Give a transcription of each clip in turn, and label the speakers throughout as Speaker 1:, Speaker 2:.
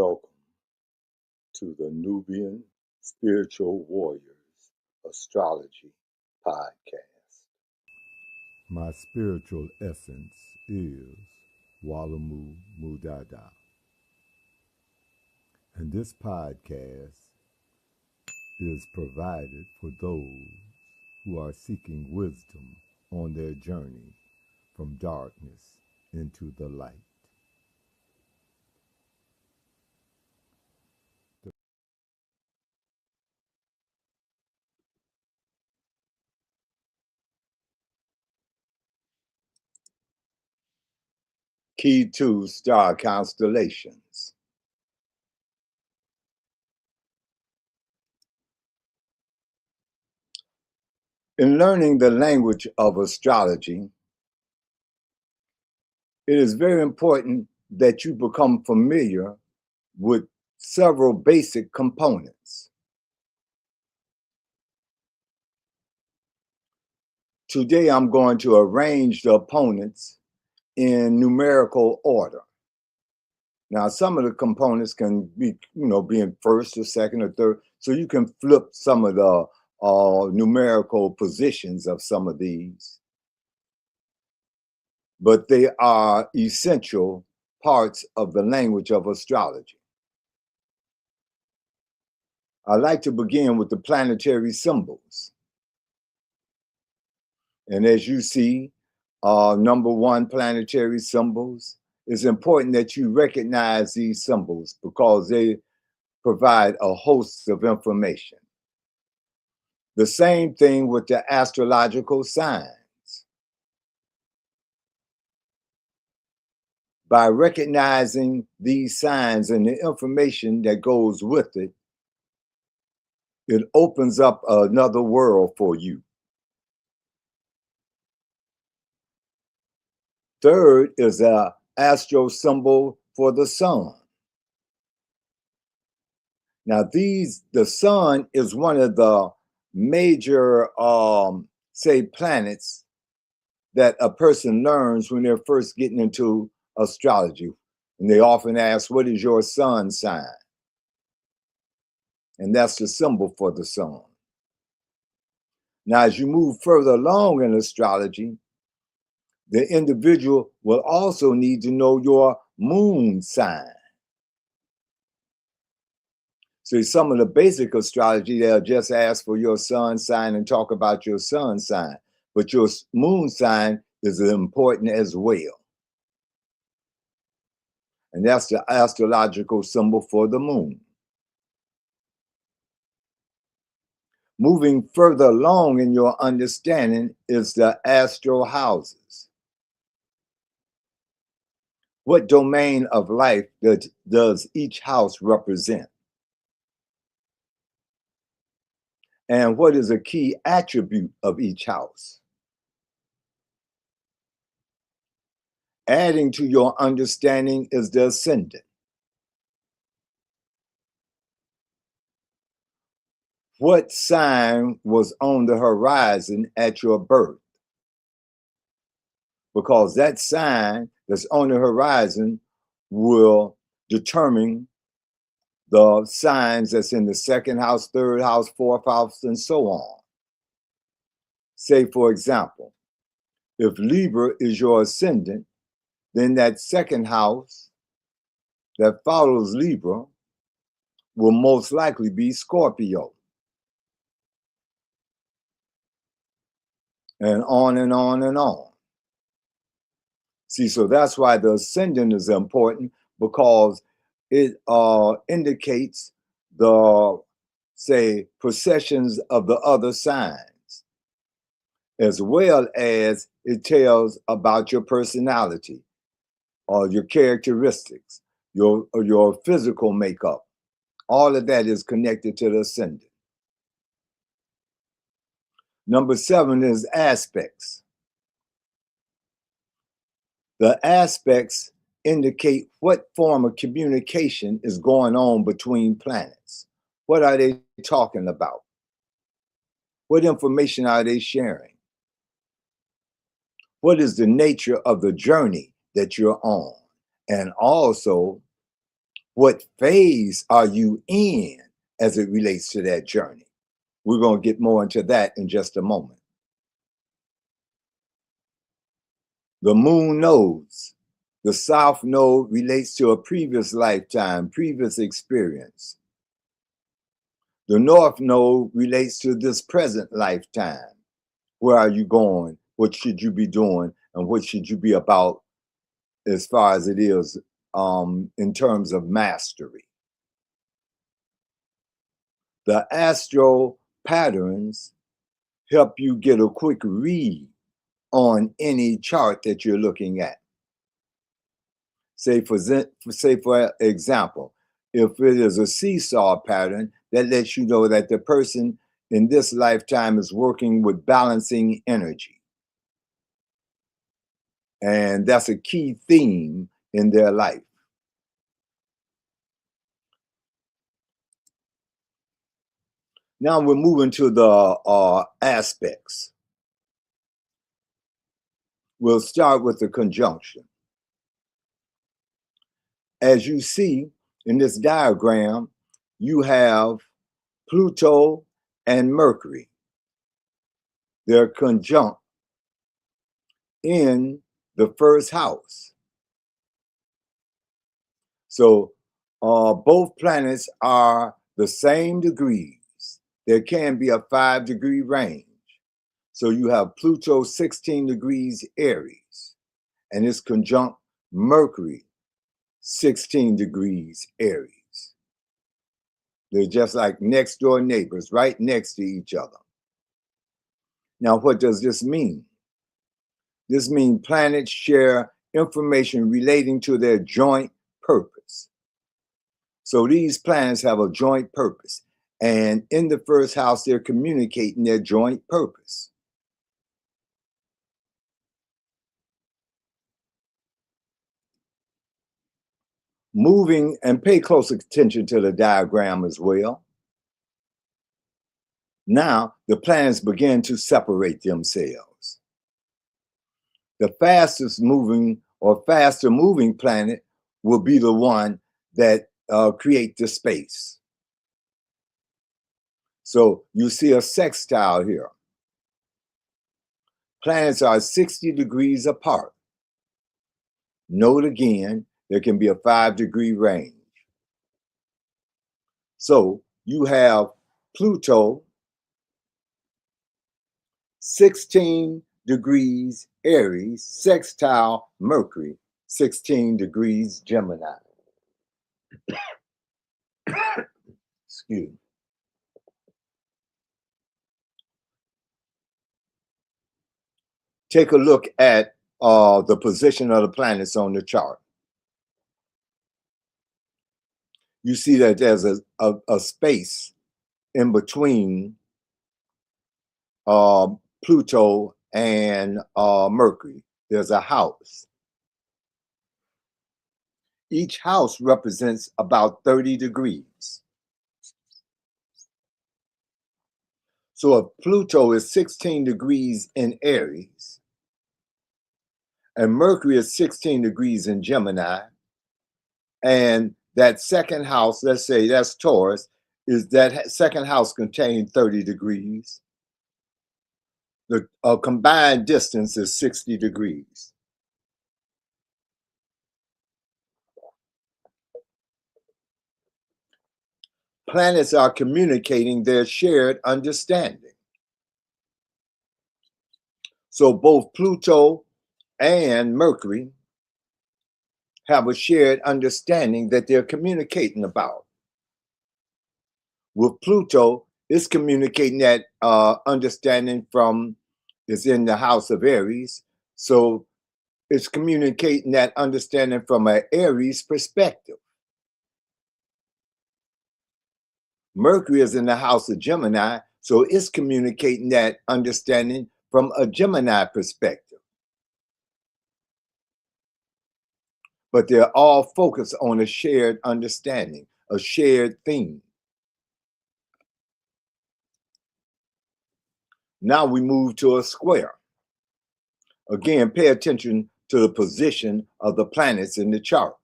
Speaker 1: Welcome to the NuBn Spiritual Warriors Astrology Podcast.
Speaker 2: My spiritual essence is Walamu Mudada. And this podcast is provided for those who are seeking wisdom on their journey from darkness into the light.
Speaker 1: Key to Star Constellations. In learning the language of astrology, it is very important that you become familiar with several basic components. Today, I'm going to arrange the opponents in numerical order. Now, some of the components can be, be in first or second or third, so you can flip some of the numerical positions of some of these. But they are essential parts of the language of astrology. I like to begin with the planetary symbols. And as you see, number one, planetary symbols. It's important that you recognize these symbols because they provide a host of information. The same thing with the astrological signs. By recognizing these signs and the information that goes with it, it opens up another world for you. Third is an astro symbol for the sun. Now, the sun is one of the major, say, planets that a person learns when they're first getting into astrology. And they often ask, what is your sun sign? And that's the symbol for the sun. Now, as you move further along in astrology, the individual will also need to know your moon sign. So some of the basic astrology, they'll just ask for your sun sign and talk about your sun sign. But your moon sign is important as well. And that's the astrological symbol for the moon. Moving further along in your understanding is the astro houses. What domain of life does each house represent? And what is a key attribute of each house? Adding to your understanding is the ascendant. What sign was on the horizon at your birth? Because that sign that's on the horizon will determine the signs that's in the second house, third house, fourth house, and so on. Say, for example, if Libra is your ascendant, then that second house that follows Libra will most likely be Scorpio. And on and on and on. See, so that's why the ascendant is important, because it indicates the, say, processions of the other signs, as well as it tells about your personality or your characteristics, your physical makeup. All of that is connected to the ascendant. Number 7 is aspects. The aspects indicate what form of communication is going on between planets. What are they talking about? What information are they sharing? What is the nature of the journey that you're on? And also, what phase are you in as it relates to that journey? We're going to get more into that in just a moment. The moon nodes. The south node relates to a previous lifetime, previous experience. The north node relates to this present lifetime. Where are you going? What should you be doing? And what should you be about as far as it is in terms of mastery? The astro patterns help you get a quick read on any chart that you're looking at. Say for example, if it is a seesaw pattern, that lets you know that the person in this lifetime is working with balancing energy. And that's a key theme in their life. Now we're moving to the aspects. We'll start with the conjunction. As you see in this diagram, you have Pluto and Mercury. They're conjunct in the first house. So both planets are the same degrees. There can be a 5-degree range. So you have Pluto 16 degrees Aries, and it's conjunct Mercury 16 degrees Aries. They're just like next door neighbors, right next to each other. Now, what does this mean? This means planets share information relating to their joint purpose. So these planets have a joint purpose. And in the first house, they're communicating their joint purpose. Moving, and pay close attention to the diagram as well. Now, the planets begin to separate themselves. The fastest moving or faster moving planet will be the one that creates the space. So you see a sextile here. Planets are 60 degrees apart. Note again, there can be a 5-degree range. So you have Pluto 16 degrees Aries, sextile Mercury, 16 degrees Gemini. Excuse me. Take a look at the position of the planets on the chart. You see that there's a space in between Pluto and Mercury. There's a house. Each house represents about 30 degrees. So if Pluto is 16 degrees in Aries, and Mercury is 16 degrees in Gemini, and that second house, let's say that's Taurus, is that second house contained 30 degrees. The combined distance is 60 degrees. Planets are communicating their shared understanding. So both Pluto and Mercury have a shared understanding that they're communicating about. With Pluto, it's communicating that understanding from, is in the house of Aries. So it's communicating that understanding from an Aries perspective. Mercury is in the house of Gemini, so it's communicating that understanding from a Gemini perspective. But they're all focused on a shared understanding, a shared theme. Now we move to a square. Again, pay attention to the position of the planets in the chart.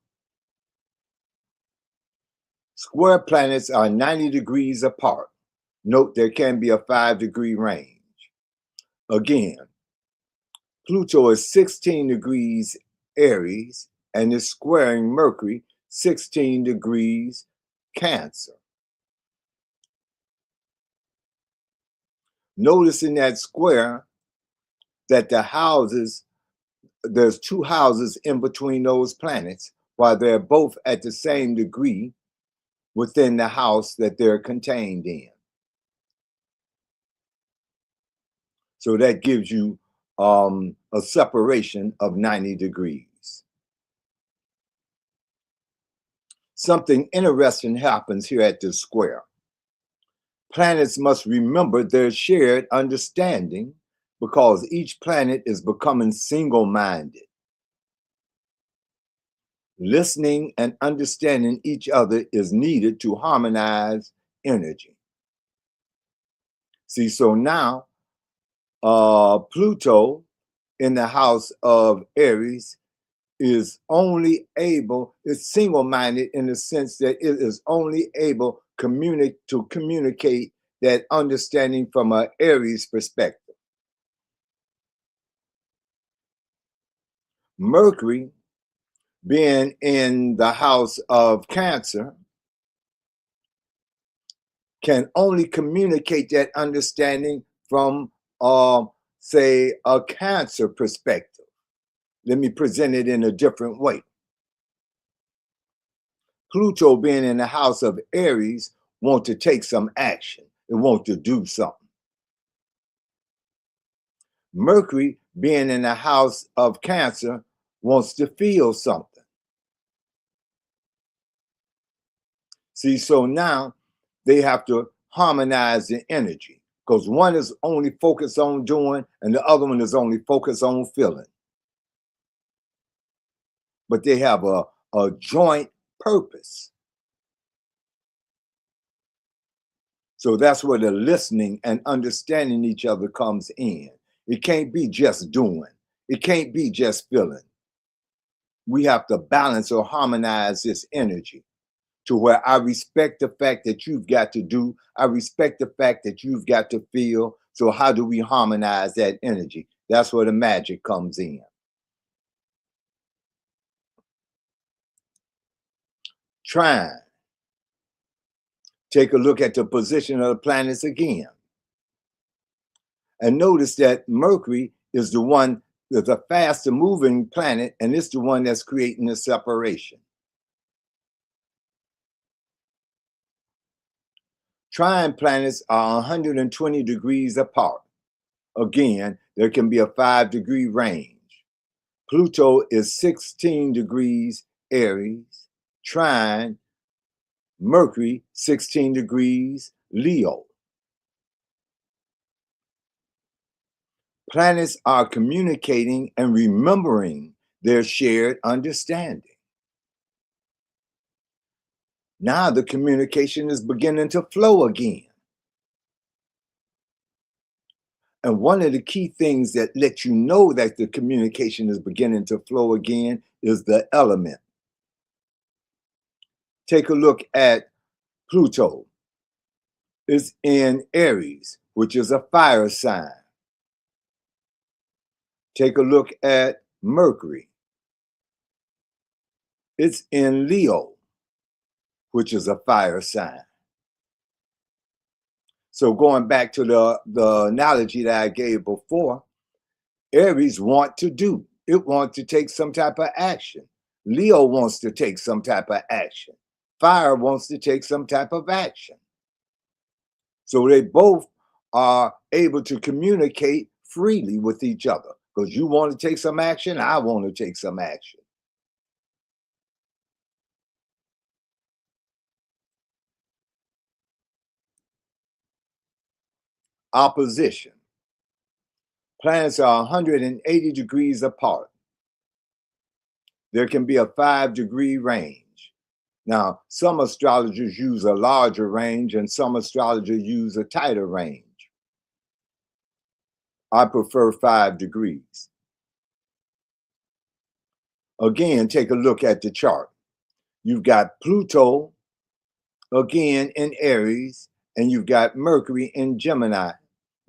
Speaker 1: Square planets are 90 degrees apart. Note there can be a 5-degree range. Again, Pluto is 16 degrees Aries and is squaring Mercury 16 degrees Cancer. Notice in that square that there's 2 houses in between those planets, while they're both at the same degree within the house that they're contained in. So that gives you a separation of 90 degrees. Something interesting happens here at this square. Planets must remember their shared understanding because each planet is becoming single-minded. Listening and understanding each other is needed to harmonize energy. See, so now Pluto in the house of Aries is single-minded in the sense that it is only able to communicate that understanding from an Aries perspective. Mercury, being in the house of Cancer, can only communicate that understanding from, say, a Cancer perspective. Let me present it in a different way. Pluto being in the house of Aries wants to take some action. It wants to do something. Mercury being in the house of Cancer wants to feel something. See, so now they have to harmonize the energy because one is only focused on doing and the other one is only focused on feeling. But they have a joint purpose. So that's where the listening and understanding each other comes in. It can't be just doing. It can't be just feeling. We have to balance or harmonize this energy to where I respect the fact that you've got to do. I respect the fact that you've got to feel. So how do we harmonize that energy? That's where the magic comes in. Trine. Take a look at the position of the planets again. And notice that Mercury is the one that's a faster moving planet, and it's the one that's creating the separation. Trine planets are 120 degrees apart. Again, there can be a 5-degree range. Pluto is 16 degrees Aries, trine Mercury 16 degrees Leo. Planets are communicating and remembering their shared understanding. Now the communication is beginning to flow again. And one of the key things that let you know that the communication is beginning to flow again is the element. Take a look at Pluto. It's in Aries, which is a fire sign. Take a look at Mercury. It's in Leo, which is a fire sign. So going back to the analogy that I gave before, Aries want to do. It wants to take some type of action. Leo wants to take some type of action. Fire wants to take some type of action. So they both are able to communicate freely with each other because you want to take some action, I want to take some action. Opposition. Planets are 180 degrees apart. There can be a 5-degree range. Now, some astrologers use a larger range and some astrologers use a tighter range. I prefer 5 degrees. Again, take a look at the chart. You've got Pluto again in Aries, and you've got Mercury in Gemini,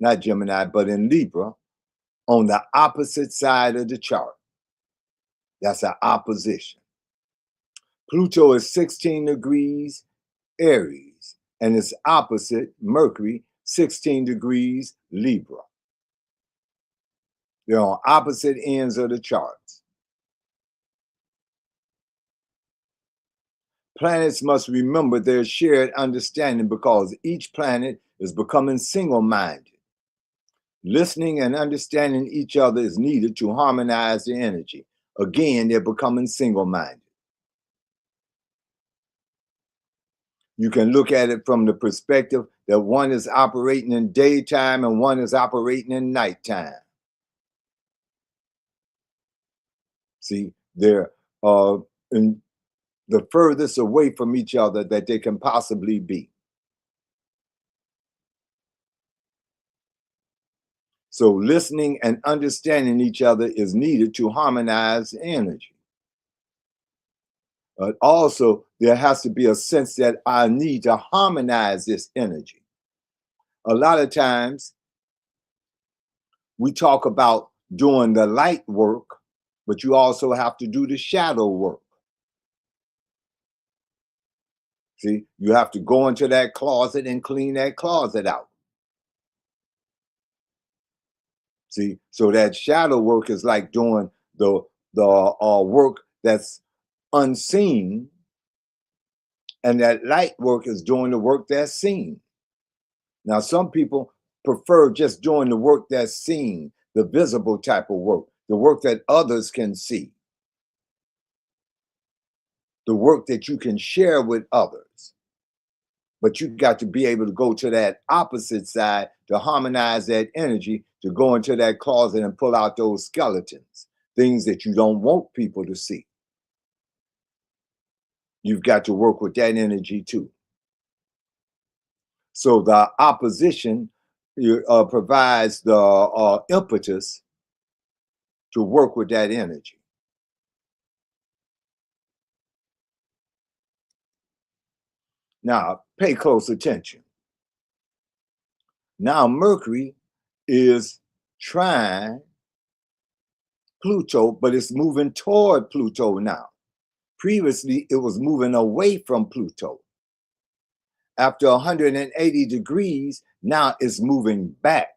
Speaker 1: not Gemini, but in Libra, on the opposite side of the chart. That's an opposition. Pluto is 16 degrees Aries, and its opposite, Mercury, 16 degrees Libra. They're on opposite ends of the charts. Planets must remember their shared understanding because each planet is becoming single-minded. Listening and understanding each other is needed to harmonize the energy. Again, they're becoming single-minded. You can look at it from the perspective that one is operating in daytime and one is operating in nighttime. See, they're in the furthest away from each other that they can possibly be. So listening and understanding each other is needed to harmonize energy. Also, there has to be a sense that I need to harmonize this energy. A lot of times, we talk about doing the light work, but you also have to do the shadow work. See, you have to go into that closet and clean that closet out. See, so that shadow work is like doing the work that's unseen, and that light work is doing the work that's seen. Now, some people prefer just doing the work that's seen, the visible type of work, the work that others can see, the work that you can share with others. But you got to be able to go to that opposite side to harmonize that energy, to go into that closet and pull out those skeletons, things that you don't want people to see. You've got to work with that energy too. So the opposition provides the impetus to work with that energy. Now, pay close attention. Now, Mercury is trine Pluto, but it's moving toward Pluto now. Previously, it was moving away from Pluto. After 180 degrees, now it's moving back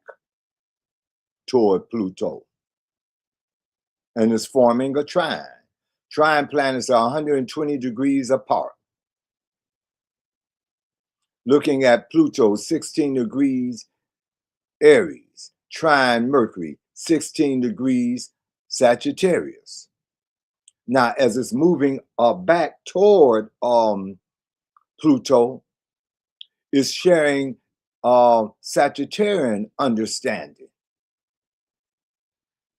Speaker 1: toward Pluto. And it's forming a trine. Trine planets are 120 degrees apart. Looking at Pluto, 16 degrees Aries, trine Mercury, 16 degrees Sagittarius. Now, as it's moving back toward Pluto, it's sharing Sagittarian understanding.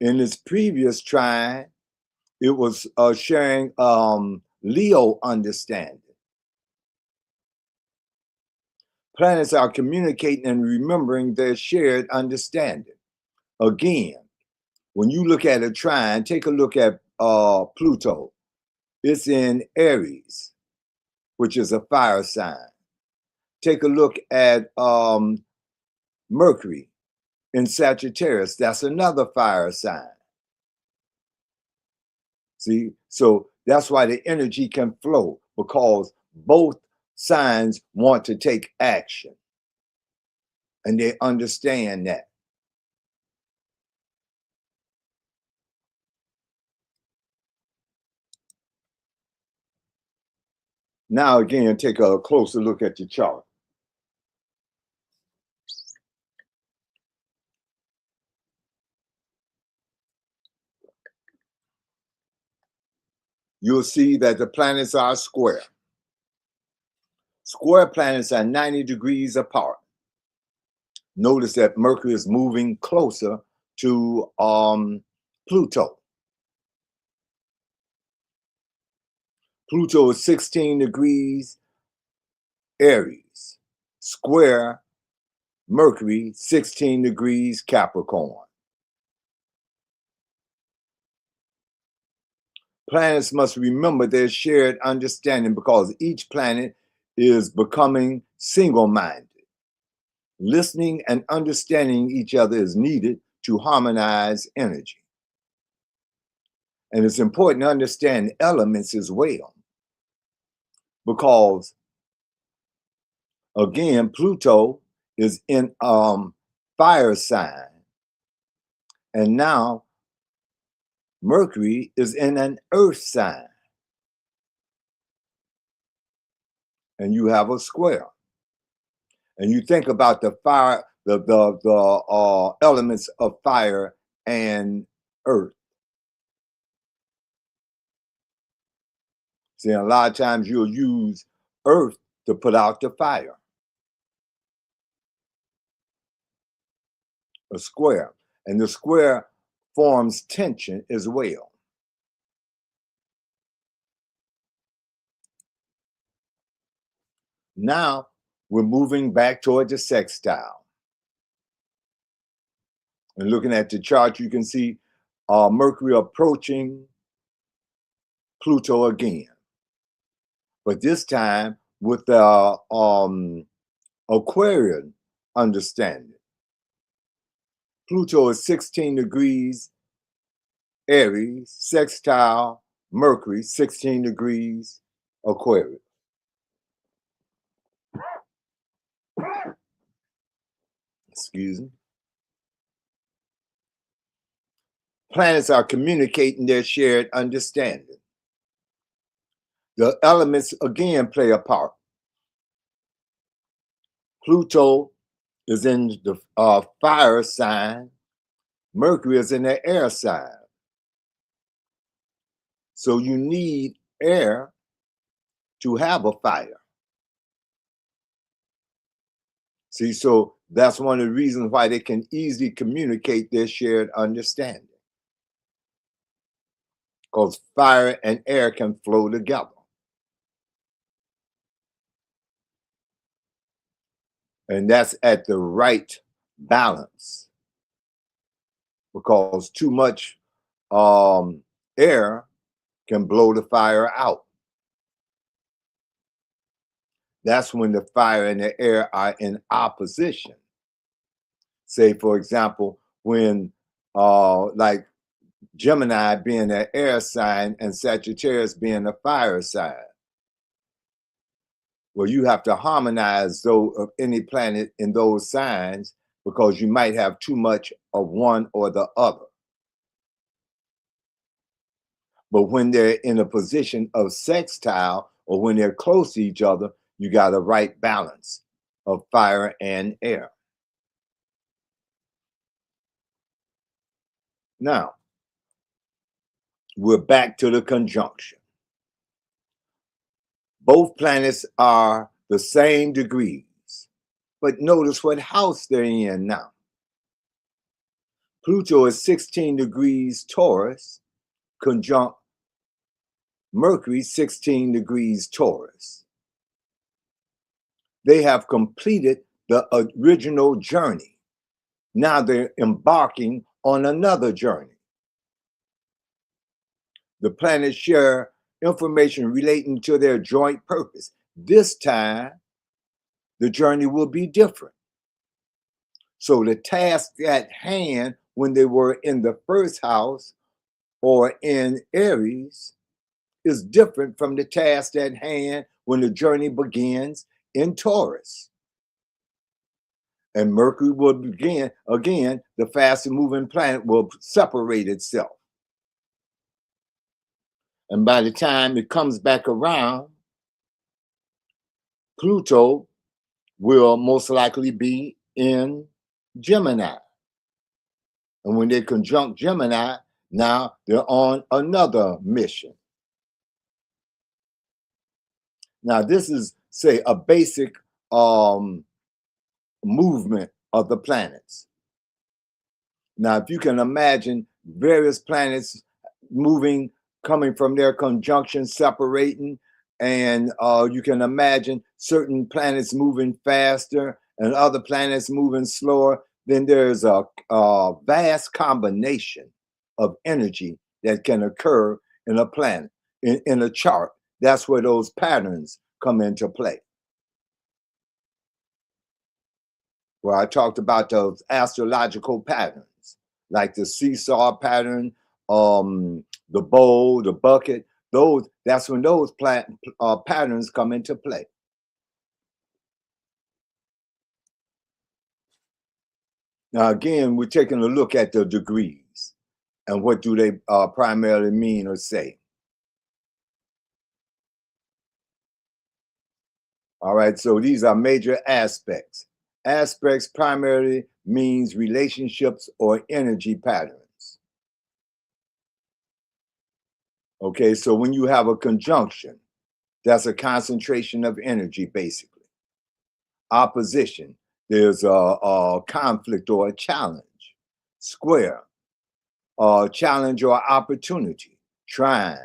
Speaker 1: In its previous trine, it was sharing Leo understanding. Planets are communicating and remembering their shared understanding. Again, when you look at a trine, take a look at Pluto. It's in Aries, which is a fire sign. Take a look at Mercury in Sagittarius. That's another fire sign. See, so that's why the energy can flow, because both signs want to take action and they understand that. Now, again, take a closer look at your chart. You'll see that the planets are square. Square planets are 90 degrees apart. Notice that Mercury is moving closer to Pluto. Pluto is 16 degrees Aries. Square Mercury, 16 degrees Capricorn. Planets must remember their shared understanding because each planet is becoming single-minded. Listening and understanding each other is needed to harmonize energy. And it's important to understand elements as well, because again, Pluto is in fire sign, and now Mercury is in an earth sign, and you have a square. And you think about the fire, the elements of fire and earth. See, a lot of times you'll use earth to put out the fire. A square. And the square forms tension as well. Now we're moving back towards the sextile. And looking at the chart, you can see Mercury approaching Pluto again. But this time with the Aquarian understanding. Pluto is 16 degrees Aries, sextile Mercury, 16 degrees Aquarius. Excuse me. Planets are communicating their shared understanding. The elements again play a part. Pluto is in the fire sign. Mercury is in the air sign. So you need air to have a fire. See, so that's one of the reasons why they can easily communicate their shared understanding. Because fire and air can flow together. And that's at the right balance. Because too much air can blow the fire out. That's when the fire and the air are in opposition. Say, for example, when like Gemini being an air sign and Sagittarius being a fire sign. Well, you have to harmonize any planet in those signs, because you might have too much of one or the other. But when they're in a position of sextile, or when they're close to each other, you got a right balance of fire and air. Now, we're back to the conjunction. Both planets are the same degrees, but notice what house they're in now. Pluto is 16 degrees Taurus, conjunct Mercury, 16 degrees Taurus. They have completed the original journey. Now they're embarking on another journey. The planets share information relating to their joint purpose. This time, the journey will be different. So the task at hand when they were in the first house or in Aries is different from the task at hand when the journey begins in Taurus. And Mercury will begin, again, the faster moving planet will separate itself. And by the time it comes back around, Pluto will most likely be in Gemini. And when they conjunct Gemini, now they're on another mission. Now, this is, say, a basic movement of the planets. Now, if you can imagine various planets moving, coming from their conjunction, separating, and you can imagine certain planets moving faster and other planets moving slower, then there's a vast combination of energy that can occur in a planet, in a chart. That's where those patterns come into play. where I talked about those astrological patterns, like the seesaw pattern, the bowl, the bucket. That's when those patterns come into play. Now, again, we're taking a look at the degrees and what do they primarily mean or say. All right, so these are major aspects. Aspects primarily means relationships or energy patterns. Okay, so when you have a conjunction, that's a concentration of energy, basically. Opposition, there's a conflict or a challenge. Square, challenge or opportunity. Trine,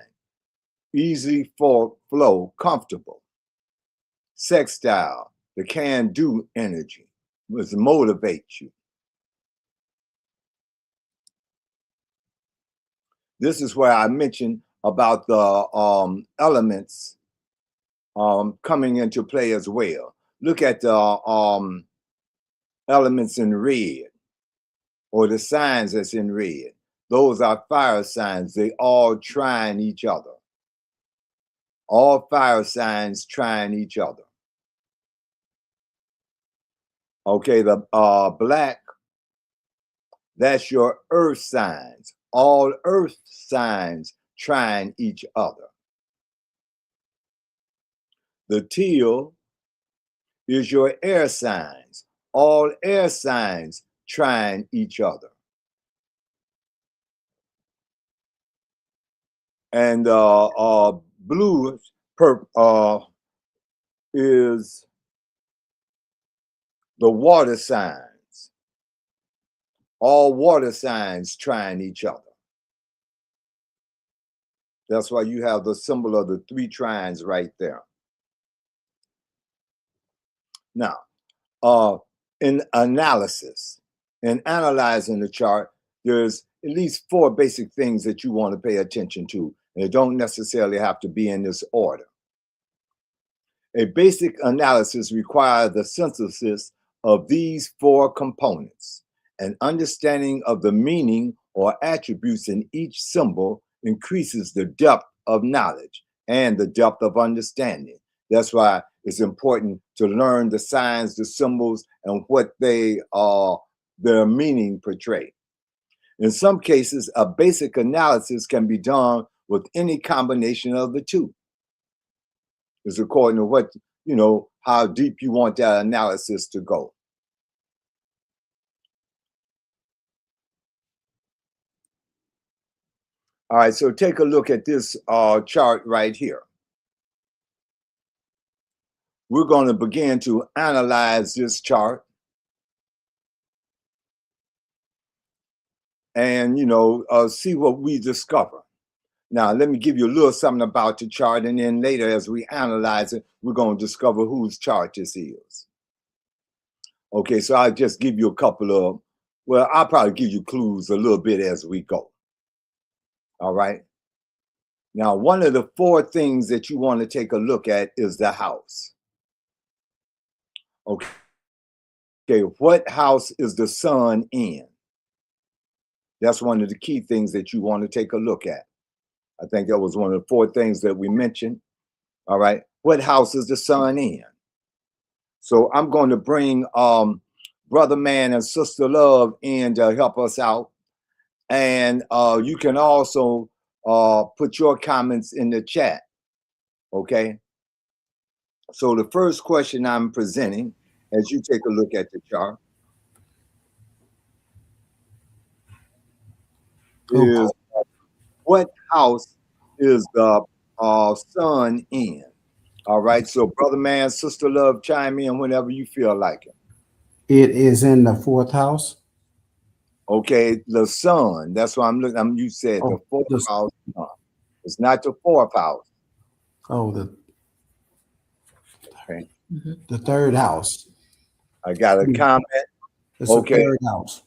Speaker 1: easy flow, comfortable. Sextile, the can-do energy, which motivates you. This is where I mentioned about the elements coming into play as well. Look at the elements in red, or the signs that's in red. Those are fire signs. They all trine each other. All fire signs trine each other. Okay, the black, that's your earth signs. All earth signs trine each other. The teal is your air signs. All air signs trine each other. And blue is the water signs. All water signs trine each other. That's why you have the symbol of the three trines right there. Now, in analysis, in analyzing the chart, there's at least 4 basic things that you want to pay attention to. And it don't necessarily have to be in this order. A basic analysis requires the synthesis of these 4 components. An understanding of the meaning or attributes in each symbol increases the depth of knowledge and the depth of understanding. That's why it's important to learn the signs, the symbols, and what their meaning portray. In some cases, a basic analysis can be done with any combination of the two. It's according to what, how deep you want that analysis to go. All right, so take a look at this chart right here. We're going to begin to analyze this chart and, see what we discover. Now, let me give you a little something about the chart, and then later as we analyze it, we're going to discover whose chart this is. Okay, so I'll just give you a couple of, I'll probably give you clues a little bit as we go. All right. Now, one of the 4 things that you want to take a look at is the house. Okay, what house is the sun in? That's one of the key things that you want to take a look at. I think that was one of the 4 things that we mentioned. All right, what house is the sun in? So I'm going to bring Brother Man and Sister Love in to help us out. And you can also put your comments in the chat, okay? So the first question I'm presenting, as you take a look at the chart, is what house is the sun in? All right, so Brother Man, Sister Love, chime in whenever you feel like it.
Speaker 3: It is in the 4th house.
Speaker 1: Okay, the sun. That's why I'm looking. You said the 4th house. It's not the 4th house.
Speaker 3: Oh,
Speaker 1: Okay.
Speaker 3: The 3rd house.
Speaker 1: I got a comment.
Speaker 3: It's the 3rd house.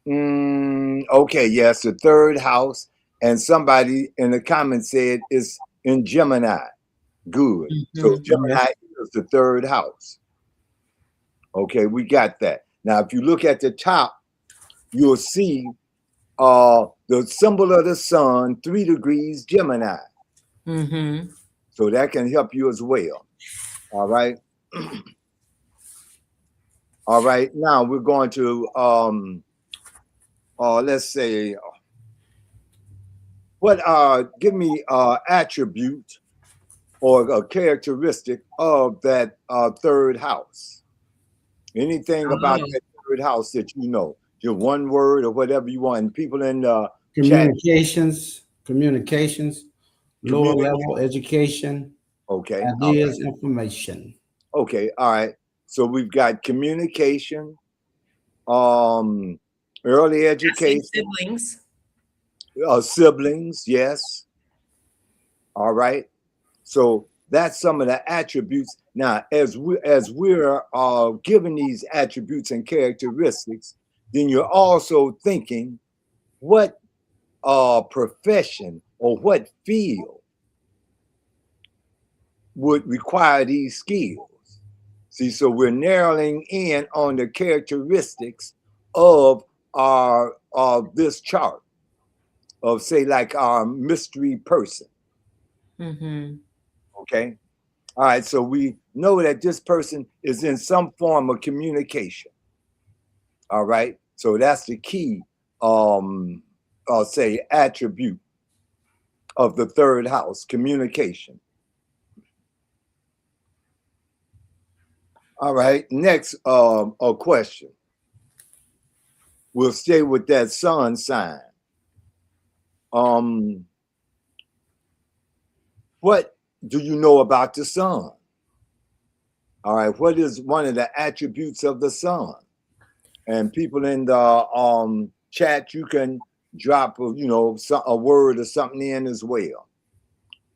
Speaker 1: Okay, yes, the 3rd house. And somebody in the comments said it's in Gemini. Good. So Gemini is the 3rd house. Okay, we got that. Now, if you look at the top, you'll see the symbol of the sun, 3 degrees Gemini.
Speaker 4: Mm-hmm.
Speaker 1: So that can help you as well. All right. All right. Now we're going to let's say give me attribute or a characteristic of that third house. Anything about that third house that you know, just one word or whatever you want. And people in the chat,
Speaker 3: communications, lower level education,
Speaker 1: okay,
Speaker 3: ideas, information.
Speaker 1: okay, all right. So we've got communication, early education,
Speaker 4: siblings,
Speaker 1: siblings, yes. All right. So that's some of the attributes. Now, as we're given these attributes and characteristics, then you're also thinking what profession or what field would require these skills. See, so we're narrowing in on the characteristics of our this chart of, say, like our mystery person.
Speaker 4: Mm-hmm.
Speaker 1: Okay. All right. So we know that this person is in some form of communication. All right. So that's the key, I'll say, attribute of the third house, communication. All right. Next, a question. We'll stay with that sun sign. What do you know about the sun? All right. What is one of the attributes of the sun? And people in the chat, you can drop a word or something in as well.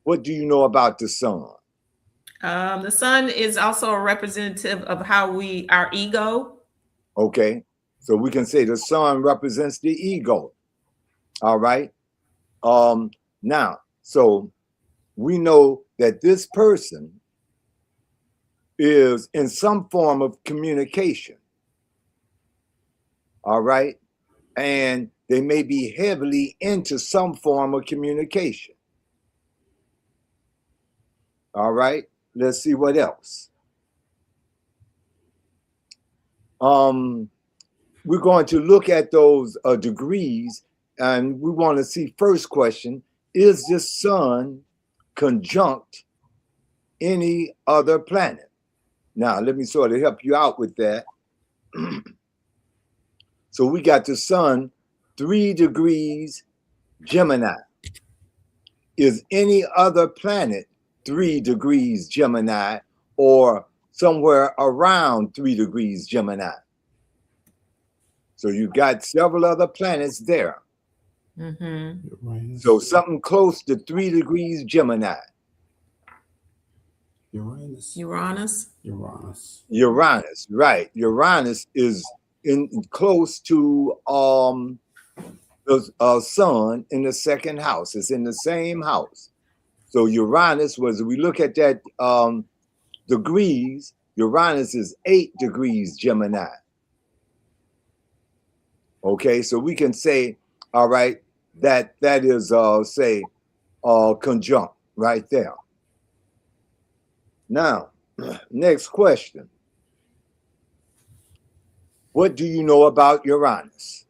Speaker 1: What do you know about the sun?
Speaker 4: The sun is also a representative of our ego.
Speaker 1: Okay. So we can say the sun represents the ego. All right. Now, so we know that this person is in some form of communication. All right. And they may be heavily into some form of communication. All right. Let's see what else. We're going to look at those degrees, and we want to see, first question, is this sun conjunct any other planet? Now, let me sort of help you out with that. So we got the sun 3 degrees Gemini. Is any other planet 3 degrees Gemini or somewhere around 3 degrees Gemini? So you've got several other planets there.
Speaker 4: Mm-hmm.
Speaker 1: So something close to 3 degrees Gemini.
Speaker 3: Uranus,
Speaker 1: right. Uranus is close to the sun in the second house. It's in the same house. So Uranus was, we look at that degrees, Uranus is 8 degrees Gemini. Okay, so we can say, all right, that is say conjunct right there. Now, next question. What do you know about Uranus?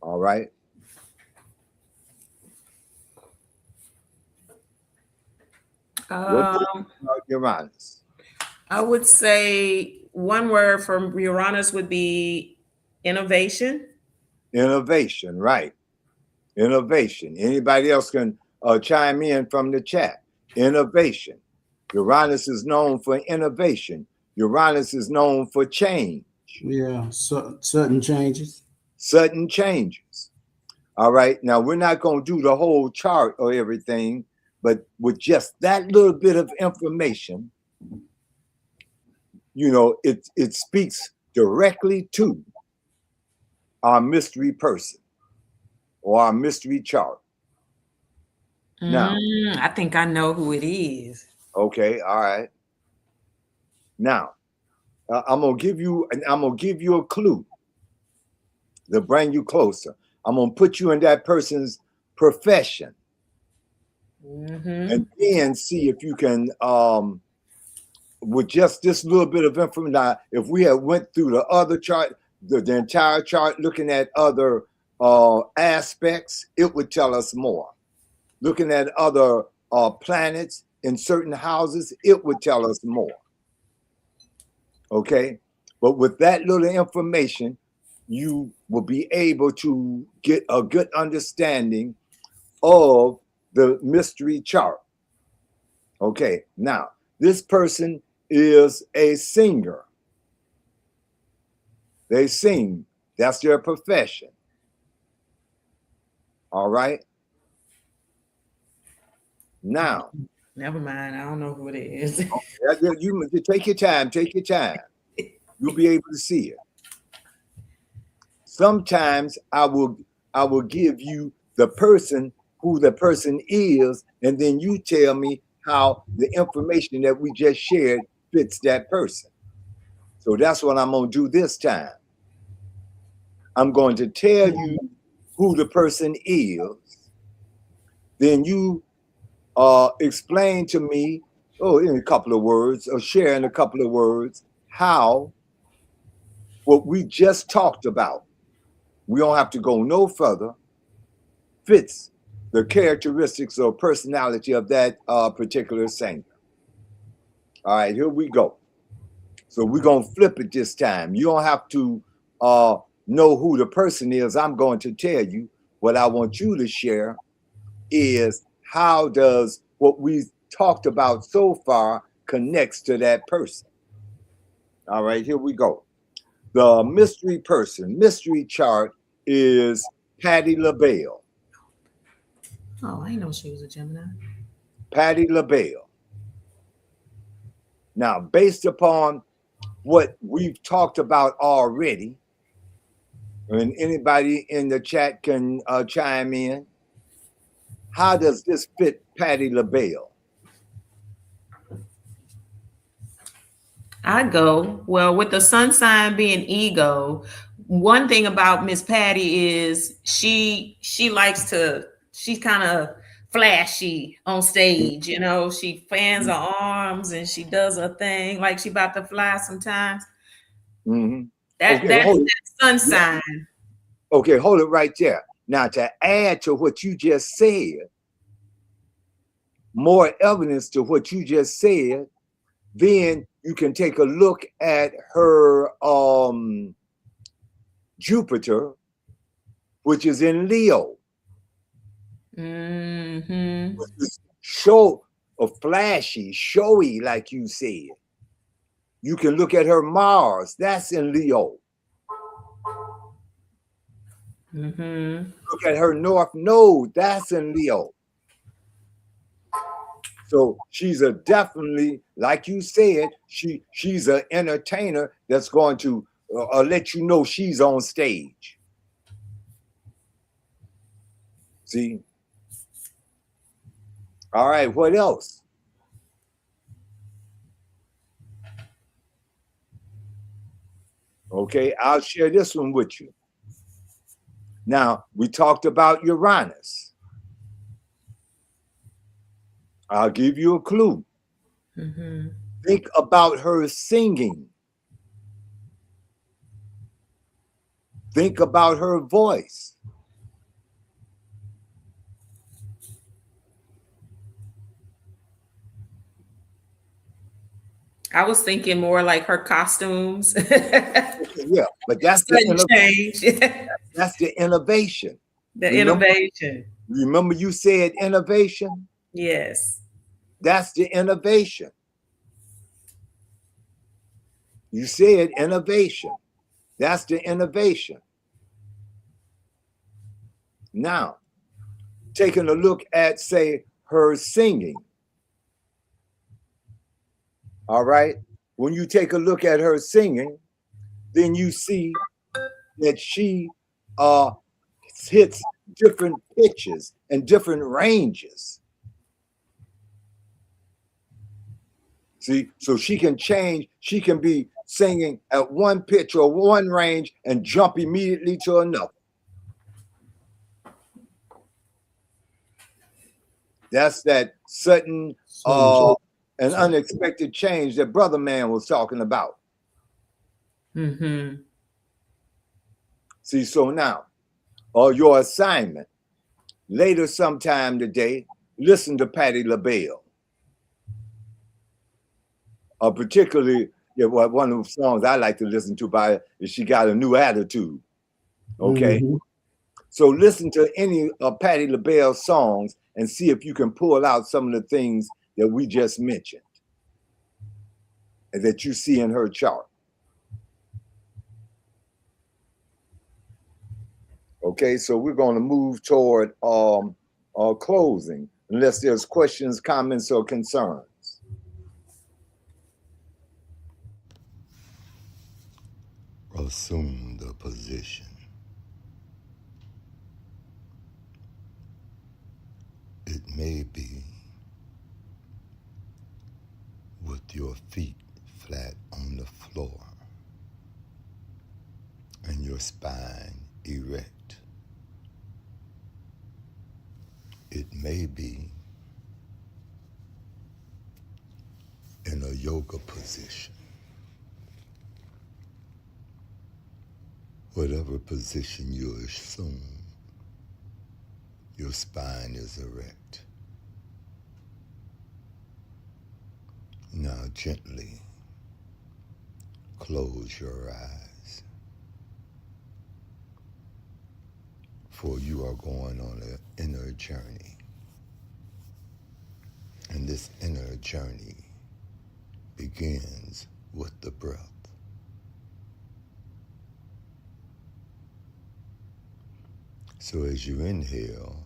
Speaker 1: All right. What do you know about Uranus?
Speaker 4: I would say one word from Uranus would be innovation.
Speaker 1: Innovation, right. Innovation. Anybody else can chime in from the chat. Innovation. Uranus is known for innovation. Uranus is known for change.
Speaker 3: Yeah, certain changes.
Speaker 1: Sudden changes. All right. Now, we're not going to do the whole chart or everything, but with just that little bit of information, you know, it speaks directly to our mystery person or our mystery chart. Now,
Speaker 4: I think I know who it is.
Speaker 1: okay, all right. Now, I'm gonna give you a clue to bring you closer. I'm gonna put you in that person's profession, and then see if you can with just this little bit of information. Now, if we had went through the other chart, the entire chart, looking at other aspects, it would tell us more. Looking at other planets in certain houses, it would tell us more. Okay, but with that little information, you will be able to get a good understanding of the mystery chart. Okay, now this person is a singer. They sing. That's their profession. All right. Now,
Speaker 4: Never mind. I don't know who it is.
Speaker 1: you take your time. Take your time. You'll be able to see it. Sometimes I will give you the person, who the person is, and then you tell me how the information that we just shared fits that person. So that's what I'm going to do this time. I'm going to tell you who the person is. Then you explain to me, in a couple of words, or share in a couple of words, how what we just talked about, we don't have to go no further, fits the characteristics or personality of that particular singer. All right, here we go. So we're going to flip it this time. You don't have to know who the person is. I'm going to tell you. What I want you to share is how does what we talked about so far connects to that person. All right, here we go. The mystery person, mystery chart is Patti LaBelle.
Speaker 4: Oh, I didn't know she was a Gemini.
Speaker 1: Patti LaBelle. Now, based upon what we've talked about already, and anybody in the chat can chime in, how does this fit Patti LaBelle?
Speaker 4: I go, well, with the sun sign being ego, one thing about Miss Patty is she's kind of flashy on stage, you know, she fans her arms and she does her thing like she about to fly sometimes. That's that sun sign.
Speaker 1: Okay, hold it right there. Now, to add to what you just said, more evidence to what you just said, then you can take a look at her Jupiter, which is in Leo. Which is flashy, showy, like you said. You can look at her Mars, that's in Leo. Look at her North Node, that's in Leo. So she's a definitely, like you said, she's an entertainer that's going to let you know she's on stage. See? All right, what else? Okay, I'll share this one with you. Now, we talked about Uranus. I'll give you a clue. Think about her singing. Think about her voice.
Speaker 4: I was thinking more like her costumes.
Speaker 1: Yeah, but that's that's the innovation.
Speaker 4: Innovation.
Speaker 1: Remember you said innovation?
Speaker 4: Yes.
Speaker 1: That's the innovation. You said innovation. That's the innovation. Now, taking a look at, say, her singing. All right? When you take a look at her singing, then you see that she hits different pitches and different ranges. See, so she can change, she can be singing at one pitch or one range and jump immediately to another. That's that sudden and unexpected change that Brother Man was talking about.
Speaker 4: Mm-hmm.
Speaker 1: See, so now, your assignment, later sometime today, listen to Patti LaBelle. Particularly, one of the songs I like to listen to by is She Got a New Attitude. Okay?
Speaker 3: Mhm.
Speaker 1: So listen to any of Patti LaBelle's songs and see if you can pull out some of the things that we just mentioned and that you see in her chart. Okay, so we're going to move toward closing, unless there's questions, comments, or concerns.
Speaker 2: Assume the position. It may be with your feet flat on the floor and your spine erect. It may be in a yoga position. Whatever position you assume, your spine is erect. Now gently close your eyes, for you are going on an inner journey. And this inner journey begins with the breath. So as you inhale,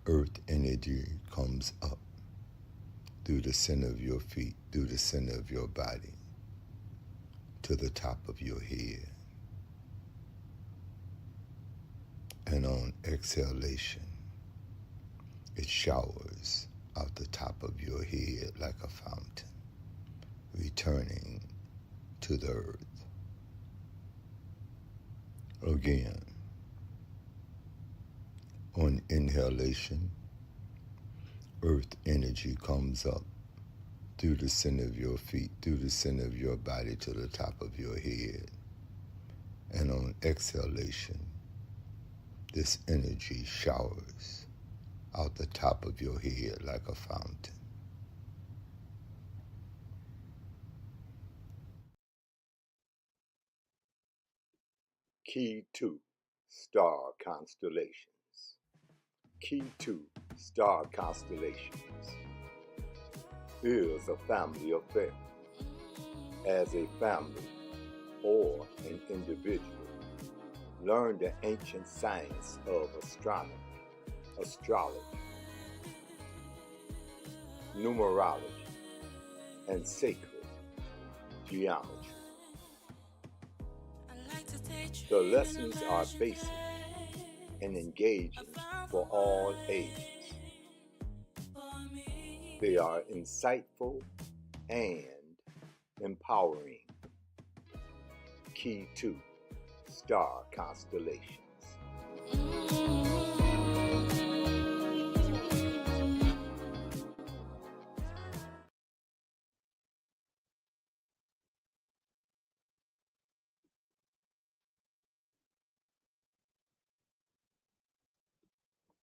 Speaker 2: earth energy comes up through the center of your feet, through the center of your body, to the top of your head. And on exhalation, it showers out the top of your head like a fountain, returning to the earth. Again, on inhalation, earth energy comes up through the center of your feet, through the center of your body to the top of your head. And on exhalation, this energy showers out the top of your head like a fountain.
Speaker 1: Key 2, Star Constellations. Key 2, Star Constellations is a family affair. As a family or an individual, learn the ancient science of astronomy, astrology, numerology, and sacred geometry. The lessons are basic and engaging for all ages. They are insightful and empowering. Key 2, Star Constellations.